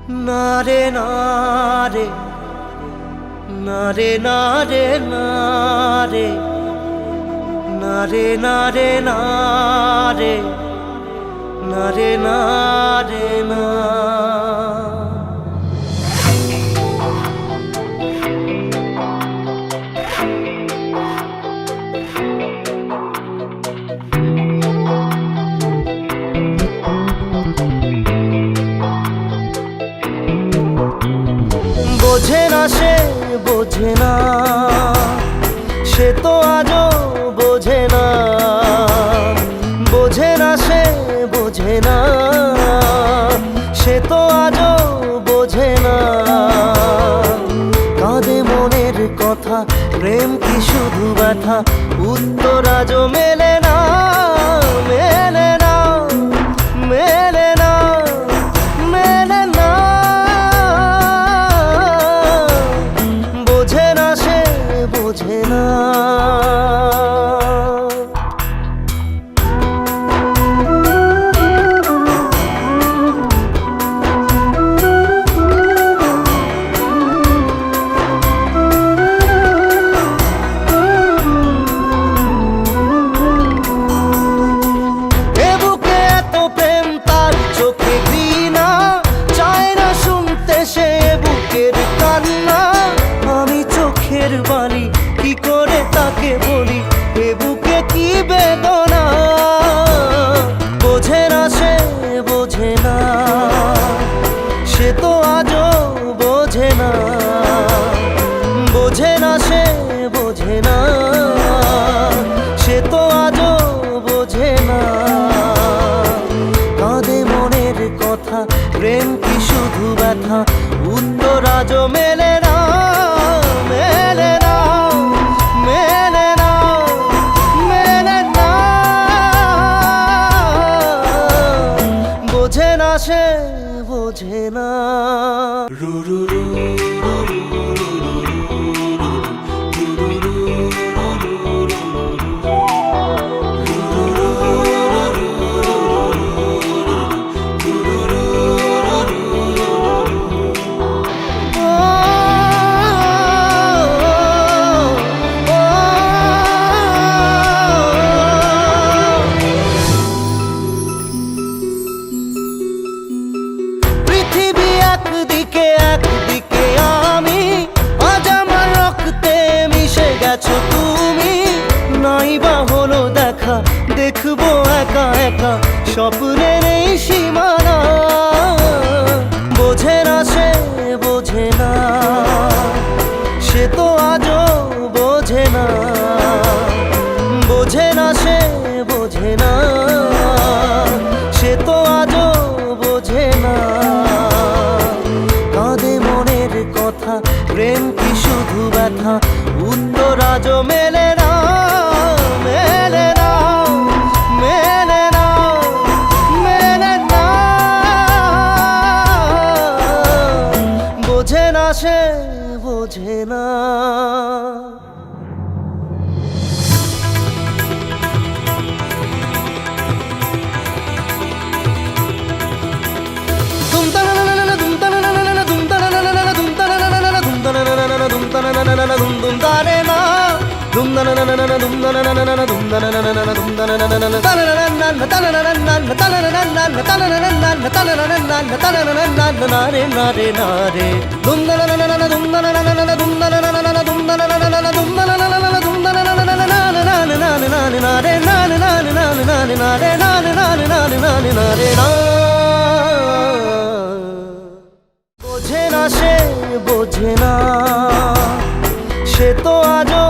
নারে নারে নারে নারে নারে নারে নারে নারে নারে নারে না বোঝে না সে বোঝে না, সে তো আজও বোঝে না। বোঝে না সে বোঝে না, সে তো আজও বোঝে না। কাঁদে মনের কথা, প্রেম কি শুধু ব্যথা, উত্তর আজও মেলে না, মেলে না, মেলে না, মেলে না। বোঝে না সে বোঝে না। বাণী কি করে তাকে বলি, এ বুকে কি বেদনা। বোঝে না সে বোঝে না, সে তো আজও বোঝে না। বোঝে না সে বোঝে না, সে তো আজও বোঝে না। কাঁদে মনের কথা, প্রেম কি শুধু ব্যথা, উত্তর আজও মেলে না, মেলে না, মেলে না, মেলে না। বোঝে না সে বোঝে না। তুমি নাই বা হলো দেখা, দেখবো একা একা স্বপ্নের এই সীমানা। বোঝে না সে বোঝে না, সে তো আজও বোঝে না। বোঝে না সে বোঝে না, সে তো আজও বোঝে না। কাঁদে মনের কথা, প্রেম কি শুধু ব্যথা, উত্তর আজও মেলে না, মেলে না, মেলে না, মেলে না। বোঝে না সে বোঝে না। বোঝে না সে বোঝে না, সে তো আজও